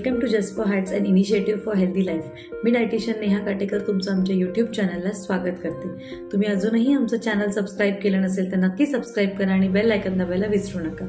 Welcome to just for hearts and initiative for healthy life. मी dietitian Neha Katekar तुमचं आमच्या YouTube चॅनलला स्वागत करते. तुम्ही अजूनही आमचं चॅनल सबस्क्राईब केलं नसेल तर नक्की सबस्क्राईब करा आणि बेल आयकॉन दाबायला विसरू नका.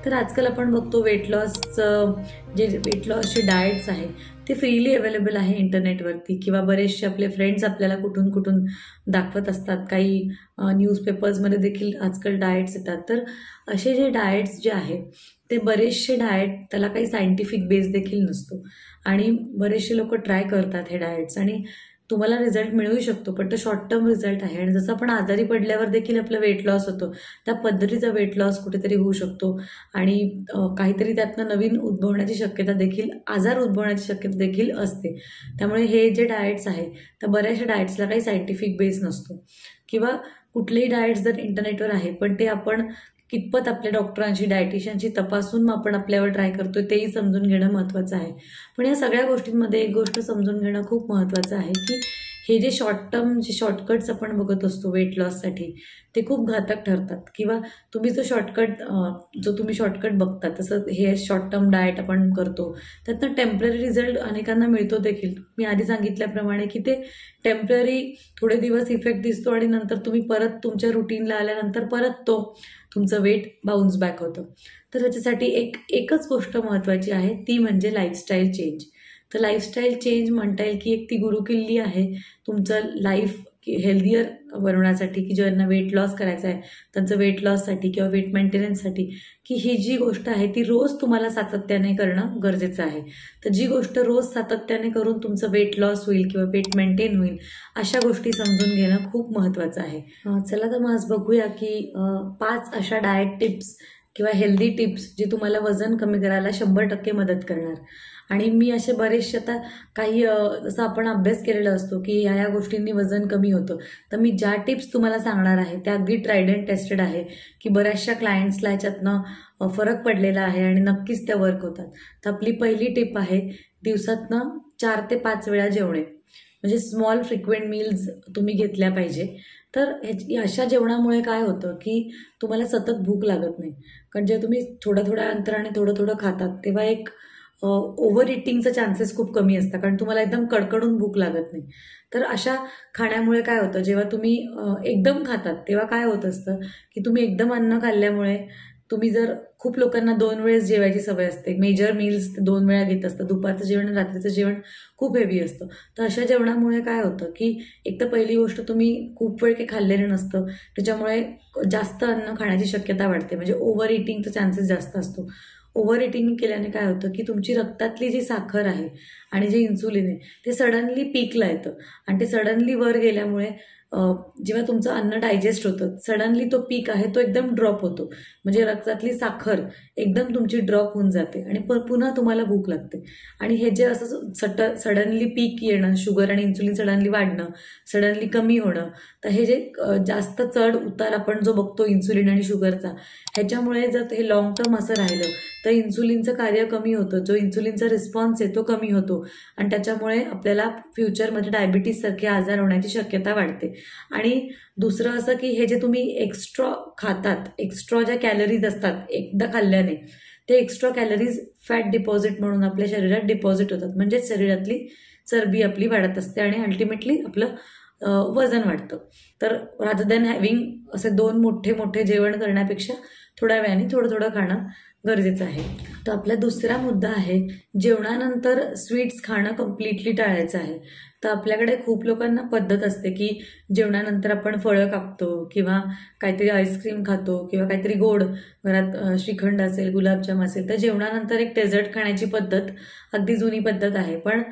तर आजकाल आपण बघतो वेट लॉसचे डाएट्स आहे ते फ्रीली अवेलेबल आहे इंटरनेटवरती, किंवा बरेचसे आपले फ्रेंड्स आपल्याला कुठून कुठून दाखवत असतात. काही न्यूजपेपर्समध्ये देखील आजकाल डाएट्स येतात. तर असे जे डाएट्स जे आहेत ते बरेचसे डाएट त्याला काही सायंटिफिक बेस देखील नसतो आणि बरेचसे लोक ट्राय करतात हे डाएट्स आणि तुम्हाला रिझल्ट मिळू शकतो, पण तो शॉर्ट टर्म रिझल्ट आहे. आणि जसं आपण आजारी पडल्यावर देखील आपलं वेट लॉस होतो त्या पद्धतीचा वेट लॉस कुठेतरी होऊ शकतो आणि काहीतरी त्यातनं नवीन उद्भवण्याची शक्यता देखील, आजार उद्भवण्याची शक्यता देखील असते. त्यामुळे हे जे डाएट्स आहे त्या बऱ्याचशा डाएट्सला काही सायंटिफिक बेस नसतो, किंवा कुठलेही डाएट्स जर इंटरनेटवर आहे पण ते आपण कितपत आपल्या डॉक्टरांशी, डायटिशियनशी तपासून आपण आपल्यावर ट्राय करतोय तेही समजून घेणं महत्त्वाचं आहे. पण या सगळ्या गोष्टींमध्ये एक गोष्ट समजून घेणं खूप महत्त्वाचं आहे की हे जे शॉर्ट टर्म जे शॉर्टकट्स आपण बघत असतो वेट लॉससाठी ते खूप घातक ठरतात. किंवा तुम्ही जो तुम्ही शॉर्टकट बघता, तसं हे शॉर्ट टर्म डाएट आपण करतो त्यातनं टेम्पररी रिझल्ट अनेकांना मिळतो देखील. मी आधी सांगितल्याप्रमाणे की ते टेम्पररी थोडे दिवस इफेक्ट दिसतो आणि नंतर तुम्ही परत तुमच्या रुटीनला आल्यानंतर परत तो तुमचं वेट बाउन्स बॅक होतं. तर त्याच्यासाठी एकच गोष्ट महत्त्वाची आहे, ती म्हणजे लाईफस्टाईल चेंज. तर लाईफस्टाईल चेंज म्हणता येईल की एक ती गुरुकिल्ली आहे तुमचं लाईफ हेल्दियर बनवण्यासाठी, की ज्यांना वेट लॉस करायचं आहे त्यांचं वेट लॉससाठी किंवा वेट मेंटेनन्ससाठी, की ही जी गोष्ट आहे ती रोज तुम्हाला सातत्याने करणं गरजेचं आहे. तर जी गोष्ट रोज सातत्याने करून तुमचं वेट लॉस होईल किंवा वेट मेंटेन होईल अशा गोष्टी समजून घेणं खूप महत्त्वाचं आहे. चला तर मग आज बघूया की 5 अशा डाएट टिप्स किंवा हेल्दी टिप्स जी तुम्हाला वजन कमी करायला 100% मदत करणार. आणि मी असे बरेचसे आता काही जसं आपण अभ्यास केलेला असतो की ह्या गोष्टींनी वजन कमी होतं, तर मी ज्या टिप्स तुम्हाला सांगणार आहे त्या अगदी ट्रायड अँड टेस्टेड आहे, की बऱ्याचशा क्लायंट्सला ह्याच्यातनं फरक पडलेला आहे आणि नक्कीच त्या वर्क होतात. तर आपली पहिली टिप आहे, दिवसातनं 4 ते 5 वेळा जेवणे, म्हणजे स्मॉल फ्रिक्वेंट मील्स तुम्ही घेतल्या पाहिजे. तर अशा जेवणामुळे काय होतं की तुम्हाला सतत भूक लागत नाही, कारण जे तुम्ही थोड्या अंतराने थोडं खातात तेव्हा एक ओव्हर इटिंगचं चान्सेस खूप कमी असतात, कारण तुम्हाला एकदम कडकडून भूक लागत नाही. तर अशा खाण्यामुळे काय होतं, जेव्हा तुम्ही एकदम खातात तेव्हा काय होत असतं की तुम्ही एकदम अन्न खाल्ल्यामुळे तुम्ही जर खूप लोकांना 2 वेळेस जेवायची सवय असते, मेजर मील्स 2 वेळा घेत असतं, दुपारचं जेवण आणि रात्रीचं जेवण खूप हेवी असतं. तर अशा जेवणामुळे काय होतं की एक तर पहिली गोष्ट तुम्ही खूप वेळ काही खाल्लेलं नसतं, त्याच्यामुळे जास्त अन्न खाण्याची शक्यता वाढते, म्हणजे ओव्हर इटिंगचा चान्सेस जास्त असतो. ओव्हर इटिंग केल्याने काय होतं की तुमची रक्तातली जी साखर आहे आणि जे इन्सुलिन आहे ते सडनली पीकला येतं आणि ते सडनली वर गेल्यामुळे जेव्हा तुमचं अन्न डायजेस्ट होतं सडनली तो पीक आहे तो एकदम ड्रॉप होतो, म्हणजे रक्तातली साखर एकदम तुमची ड्रॉप होऊन जाते आणि पुन्हा तुम्हाला भूक लागते. आणि हे जे असं सडनली पीक येणं, शुगर आणि इन्सुलिन सडनली वाढणं, सडनली कमी होणं, तर हे जे जास्त चढ उतार आपण जो बघतो इन्सुलिन आणि शुगरचा, ह्याच्यामुळे जर हे लॉंग टर्म असं राहिलं तर इन्सुलिनचं कार्य कमी होतं, जो इन्सुलिनचा रिस्पॉन्स आहे तो कमी होतो आणि त्याच्यामुळे आपल्याला फ्युचरमध्ये डायबिटीज सारखे आजार होण्याची शक्यता वाढते. आणि दुसरं असं की हे जे तुम्ही एक्स्ट्रा खातात, एक्स्ट्रा ज्या कॅलरीज असतात एकदा खाल्ल्याने, ते एक्स्ट्रा कॅलरीज फॅट डिपॉझिट म्हणून आपल्या शरीरात डिपॉझिट होतात, म्हणजे शरीरातली चरबी आपली वाढत असते आणि अल्टिमेटली आपलं वजन वाढतं. तर रादर दॅन हॅव्हिंग असे 2 मोठे जेवण करण्यापेक्षा थोड्या वेळाने थोडं खाणं गरजेचं आहे. तर आपला दुसरा मुद्दा आहे, जेवणानंतर स्वीट्स खाणं कम्प्लिटली टाळायचं आहे. तर आपल्याकडे खूप लोकांना पद्धत असते की जेवणानंतर आपण फळं कापतो किंवा काहीतरी आईस्क्रीम खातो किंवा काहीतरी गोड, घरात श्रीखंड असेल, गुलाबजाम असेल, तर जेवणानंतर एक डेझर्ट खाण्याची पद्धत अगदी जुनी पद्धत आहे. पण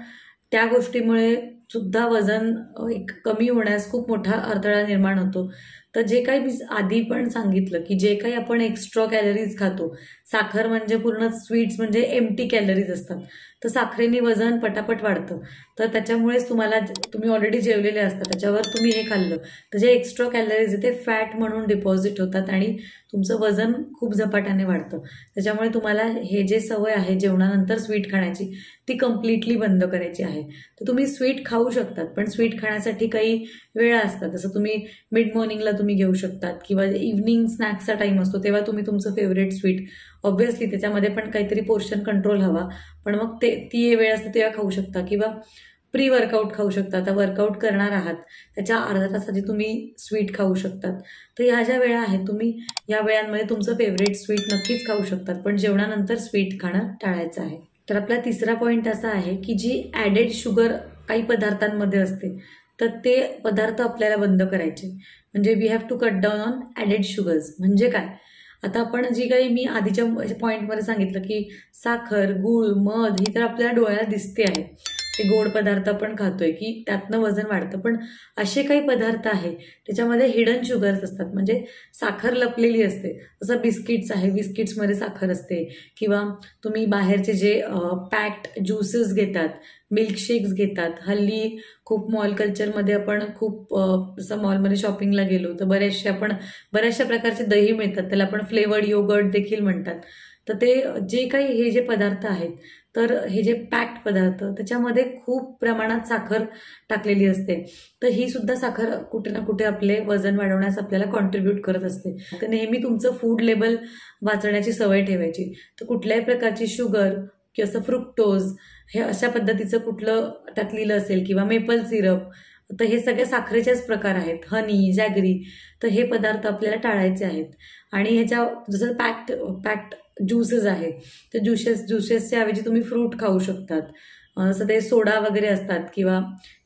त्या गोष्टीमुळे सुद्धा वजन एक कमी होण्यास खूप मोठा अडथळा निर्माण होतो. तर जे काही मी आधी पण सांगितलं की जे काही आपण एक्स्ट्रा कॅलरीज खातो, साखर म्हणजे पूर्ण स्वीट्स म्हणजे एम्प्टी कॅलरीज असतात, तर साखरेने वजन पटापट वाढतं. तर त्याच्यामुळेच तुम्ही ऑलरेडी जेवलेले असतात, त्याच्यावर तुम्ही हे खाल्लं तर जे एक्स्ट्रा कॅलरीज आहे ते फॅट म्हणून डिपॉझिट होतात आणि तुमचं वजन खूप झपाट्याने वाढतं. त्याच्यामुळे तुम्हाला हे जे सवय आहे जेवणानंतर स्वीट खाण्याची ती कम्प्लिटली बंद करायची आहे. तर तुम्ही स्वीट खाऊ शकतात, पण स्वीट खाण्यासाठी काही वेळा असतात. जसं तुम्ही मिड मॉर्निंगला तुम्ही घेऊ शकतात किंवा इव्हनिंग स्नॅक्सचा टाईम असतो तेव्हा तुम्ही तुमचं फेवरेट स्वीट ऑब्व्हियसली त्याच्यामध्ये पण काहीतरी पोर्शन कंट्रोल हवा, पण मग ती वेळ असते तेव्हा खाऊ शकता, किंवा प्री वर्कआउट खाऊ शकता. आता वर्कआउट करणार आहात त्याच्या अर्धा तास आधी तुम्ही स्वीट खाऊ शकतात. तर ह्या ज्या वेळा आहेत तुम्ही या वेळांमध्ये तुमचं फेवरेट स्वीट नक्कीच खाऊ शकतात, पण जेवणानंतर स्वीट खाणं टाळायचं आहे. तर आपला तिसरा पॉईंट असा आहे की जी ॲडेड शुगर काही पदार्थांमध्ये असते तर ते पदार्थ आपल्याला बंद करायचे. म्हणजे we have to cut down on added sugars. म्हणजे काय, आता आपण जी काही मी आधीच्या पॉईंटमध्ये सांगितलं की साखर, गूळ, मध ही तर आपल्याला डोळ्याला दिसते आहे, ते गोड पदार्थ आपण खातोय की त्यातनं वजन वाढतं, पण असे काही पदार्थ आहे त्याच्यामध्ये हिडन शुगर्स असतात, म्हणजे साखर लपलेली असते. जसं बिस्किट्स आहे, बिस्किट्समध्ये साखर असते, किंवा तुम्ही बाहेरचे जे पॅक्ड ज्युसेस घेतात, मिल्कशेक्स घेतात. हल्ली खूप मॉल कल्चरमध्ये आपण खूप जसं मॉलमध्ये शॉपिंगला गेलो तर बऱ्याचशा प्रकारचे दही मिळतात, त्याला आपण फ्लेवर्ड योगर्ट देखील म्हणतात. तर ते जे काही हे जे पदार्थ आहेत, तर हे जे पॅक्ड पदार्थ त्याच्यामध्ये खूप प्रमाणात साखर टाकलेली असते. तर ही सुद्धा साखर कुठे ना कुठे आपले वजन वाढवण्यास आपल्याला कॉन्ट्रीब्यूट करत असते. तर नेहमी तुमचं फूड लेबल वाचण्याची सवय ठेवायची. तर कुठल्याही प्रकारची शुगर किंवा असं फ्रुक्टोज हे अशा पद्धतीचं कुठलं त्यात लिहिलं असेल, किंवा मेपल सिरप, तर हे सगळे साखरेचेच प्रकार आहेत. हनी, जॅगरी, तर हे पदार्थ आपल्याला टाळायचे आहेत. आणि ह्याच्या जसं पॅक्ड ज्युसेस आहे, तर ज्युसेसच्या ऐवजी तुम्ही फ्रूट खाऊ शकतात. जसं ते सोडा वगैरे असतात, किंवा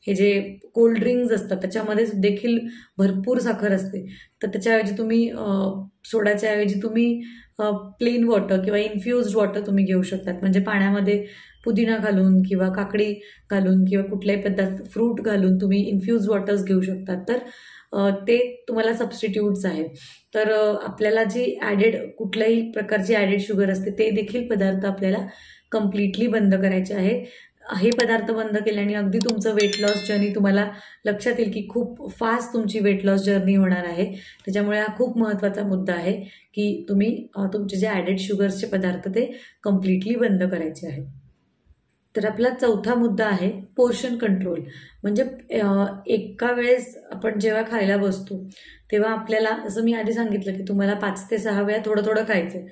हे जे कोल्ड ड्रिंक्स असतात त्याच्यामध्ये देखील भरपूर साखर असते. तर त्याच्याऐवजी तुम्ही सोडाच्या ऐवजी तुम्ही प्लेन वॉटर किंवा इन्फ्युज्ड वॉटर तुम्ही घेऊ शकतात. म्हणजे पाण्यामध्ये पुदिना घालून किंवा काकडी घालून किंवा कुठल्याही पदार्थ फ्रूट घालून तुम्ही इन्फ्युज वॉटर्स घेऊ शकतात. तर ते तुम्हाला सबस्टिट्यूट्स आहे. तर आपल्याला जी कुठल्याही प्रकारची ॲडेड शुगर असते ते देखील पदार्थ आपल्याला कम्प्लिटली बंद करायचे आहे. हे पदार्थ बंद केल्याने अगदी तुमचं वेट लॉस जर्नी तुम्हाला लक्षात येईल की खूप फास्ट तुमची वेट लॉस जर्नी होणार आहे. त्याच्यामुळे हा खूप महत्त्वाचा मुद्दा आहे की तुम्ही तुमचे जे ॲडेड शुगर्सचे पदार्थ ते कम्प्लिटली बंद करायचे आहे. तर आपला चौथा मुद्दा आहे पोर्शन कंट्रोल. म्हणजे एका वेळेस आपण जेव्हा खायला बसतो तेव्हा आपल्याला, जसं मी आधी सांगितलं की तुम्हाला 5 ते 6 वेळा थोडं थोडं खायचं.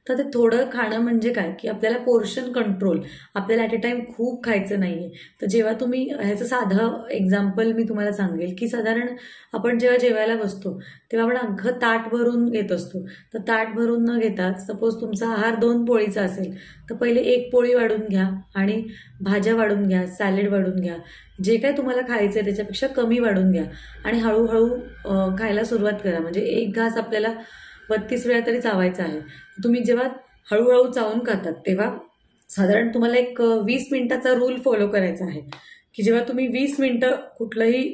तर ते थोडं खाणं म्हणजे काय की आपल्याला पोर्शन कंट्रोल, आपल्याला ॲट अ टाइम खूप खायचं नाहीये. तर जेव्हा तुम्ही ह्याचं साधं एक्झाम्पल मी तुम्हाला सांगेल की साधारण आपण जेव्हा जेवायला बसतो तेव्हा आपण अख्खं ताट भरून घेत असतो. तर ताट भरून न घेता सपोज तुमचा आहार 2 पोळीचा असेल तर पहिले 1 पोळी वाढून घ्या आणि भाज्या वाढून घ्या, सॅलेड वाढून घ्या, जे काय तुम्हाला खायचं आहे त्याच्यापेक्षा कमी वाढून घ्या आणि हळूहळू खायला सुरुवात करा. म्हणजे एक घास आपल्याला 32 वेळा तरी चावायचा आहे. तुम्ही जेव्हा हळूहळू चावून खातात तेव्हा साधारण तुम्हाला एक 20 मिनिटाचा रूल फॉलो करायचा आहे की जेव्हा तुम्ही 20 मिनिटं कुठलंही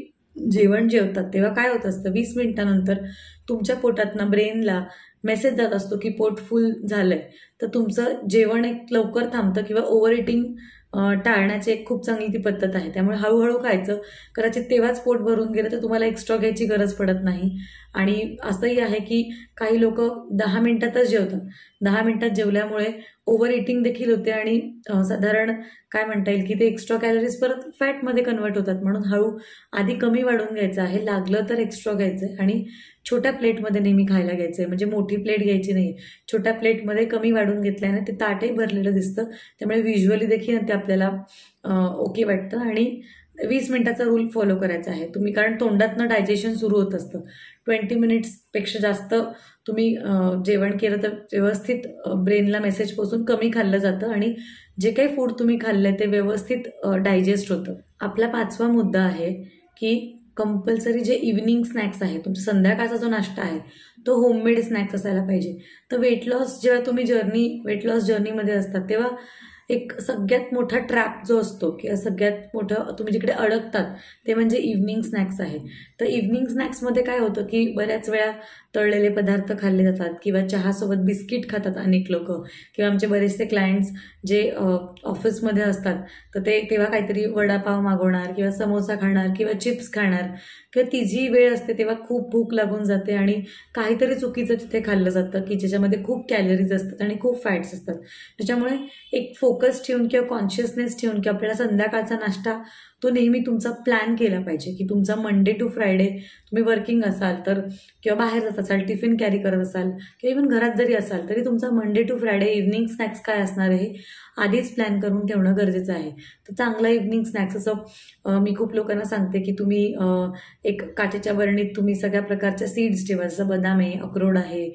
जेवण जेवतात तेव्हा काय होत असतं, 20 मिनिटानंतर तुमच्या पोटातनं ब्रेनला मेसेज जात असतो की पोट फुल झालंय. तर तुमचं जेवण एक लवकर थांबतं किंवा ओव्हर इटिंग टाळण्याची एक खूप चांगली ती पद्धत आहे. त्यामुळे हळूहळू खायचं. कदाचित तेव्हाच पोट भरून गेलं तर तुम्हाला एक्स्ट्रा घ्यायची गरज पडत नाही. आणि असंही आहे की काही लोक 10 मिनिटातच जेवतात. 10 मिनिटात जेवल्यामुळे ओव्हर इटिंग देखील होते आणि साधारण काय म्हणता येईल की ते एक्स्ट्रा कॅलरीज परत फॅटमध्ये कन्वर्ट होतात. म्हणून आधी कमी वाढून घ्यायचं आहे, लागलं तर एक्स्ट्रा घ्यायचं आणि छोट्या प्लेटमध्ये नेहमी खायला घ्यायचंय. म्हणजे मोठी प्लेट घ्यायची नाही, छोट्या प्लेटमध्ये कमी वाढून घेतल्याने ते ताटही भरलेलं दिसतं. त्यामुळे व्हिज्युअली देखील ते आपल्याला ओके वाटतं. आणि 20 मिनिटाचा रूल फॉलो करायचा आहे तुम्ही, कारण तोंडातनं डायजेशन सुरू होत असतं. 20 मिनिट्सपेक्षा जास्त तुम्ही जेवण केलं तर व्यवस्थित ब्रेनला मेसेज पोहोचून कमी खाल्लं जातं आणि जे काही फूड तुम्ही खाल्लंय ते व्यवस्थित डायजेस्ट होतं. आपला 5वा मुद्दा आहे की कंपल्सरी जे इव्हनिंग स्नॅक्स आहे, तुमचा संध्याकाळचा जो नाश्ता आहे तो होममेड स्नॅक्स असायला पाहिजे. तर जेव्हा तुम्ही वेट लॉस जर्नीमध्ये असतात तेव्हा एक सगळ्यात मोठा ट्रॅप जो असतो किंवा सगळ्यात मोठं तुम्ही जिकडे अडकतात ते म्हणजे इव्हनिंग स्नॅक्स आहे. तर इव्हनिंग स्नॅक्समध्ये काय होतं की बऱ्याच वेळा तळलेले पदार्थ खाल्ले जातात किंवा चहासोबत बिस्किट खातात अनेक लोक, किंवा आमचे बरेचसे क्लायंट्स जे ऑफिसमध्ये असतात तर ते तेव्हा काहीतरी वडापाव मागवणार किंवा समोसा खाणार किंवा चिप्स खाणार, किंवा ती जी वेळ असते तेव्हा खूप भूक लागून जाते आणि काहीतरी चुकीचं तिथे खाल्लं जातं की ज्याच्यामध्ये खूप कॅलरीज असतात आणि खूप फॅट्स असतात. त्याच्यामुळे एक फोकस ठेवून किंवा कॉन्शियसनेस ठेवून की आपल्याला संध्याकाळचा नाश्ता तो नेहमी तुमचा प्लॅन केला पाहिजे की तुमचा मंडे टू फ्रायडे तुम्ही वर्किंग असाल तर किंवा बाहेर जात असाल, टिफिन कॅरी करत असाल किंवा इव्हन घरात जरी असाल तरी तुमचा Monday to Friday evening snacks काय असणार आहे आधीच प्लॅन करून ठेवणं गरजेचं आहे. तर चांगला इव्हनिंग स्नॅक्स असं मी खूप लोकांना सांगते की तुम्ही एक काचेच्या बरणीत तुम्ही सगळ्या प्रकारच्या सीड्स ठेवा, जसं बदाम आहे, अक्रोड आहे,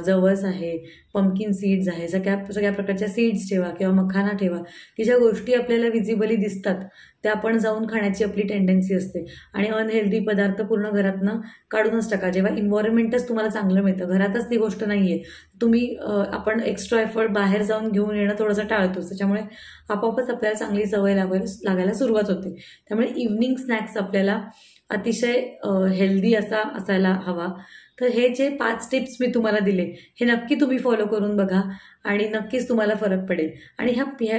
जवस आहे, पंपकिन सीड्स आहे, सगळ्या प्रकारच्या सीड्स ठेवा किंवा मखाना ठेवा की ज्या गोष्टी आपल्याला विजिबली दिसतात त्या आपण जाऊन खाण्याची आपली टेंडन्सी असते. आणि अनहेल्दी पदार्थ पूर्ण घरातनं काढूनच टाका. जेव्हा इन्व्हायरमेंटच तुम्हाला चांगलं मिळतं, घरातच ती गोष्ट नाहीये, तुम्ही आपण एक्स्ट्रा एफर्ट बाहेर जाऊन घेऊन येणं थोडंसं टाळतोच. त्याच्यामुळे आपोआपच आपल्याला चांगली सवय लागायला सुरुवात होते. त्यामुळे इव्हनिंग स्नॅक्स आपल्याला अतिशय हेल्दी असायला हवा. तर हे जे 5 टिप्स मी तुम्हाला दिले हे नक्की तुम्ही फॉलो करून बघा आणि नक्कीच तुम्हाला फरक पडेल. आणि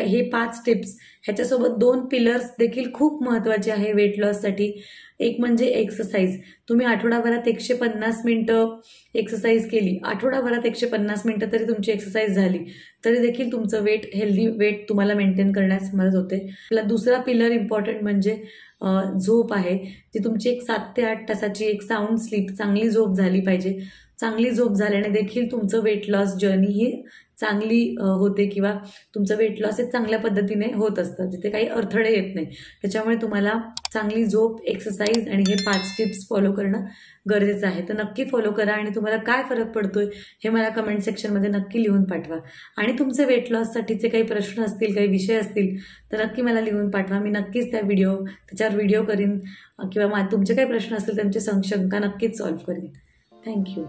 हे 5 टिप्स ह्याच्यासोबत 2 पिलर्स देखील खूप महत्त्वाचे आहे वेट लॉससाठी. एक म्हणजे एक्सरसाइज. तुम्ही आठवडाभरात 150 मिनिटं एक्सरसाइज केली, आठवडाभरात 150 मिनिटं तरी तुमची एक्सरसाइज झाली तरी देखील तुमचं हेल्दी वेट तुम्हाला मेंटेन करण्यास मदत होते. दुसरा पिलर इम्पॉर्टंट म्हणजे झोप आहे. ती तुमची एक 7 ते 8 तासाची एक साऊंड स्लीप, चांगली झोप झाली पाहिजे. चांगली झोप झाल्याने देखील तुमचं वेट लॉस जर्नी ही चांगली होते किंवा तुमचं वेट लॉस हे चांगल्या पद्धतीने होत असतं, जिथे काही अडथळे येत नाही. त्याच्यामुळे तुम्हाला चांगली झोप, एक्सरसाइज आणि हे 5 टिप्स फॉलो करणं गरजेचं आहे. तर नक्की फॉलो करा आणि तुम्हाला काय फरक पडतोय हे मला कमेंट सेक्शनमध्ये नक्की लिहून पाठवा. आणि तुमचे वेट लॉससाठीचे काही प्रश्न असतील, काही विषय असतील तर नक्की मला लिहून पाठवा. मी नक्कीच त्याच्यावर व्हिडिओ करीन किंवा तुमचे काही प्रश्न असतील त्यांची शंका नक्कीच सॉल्व्ह करीन. थँक्यू.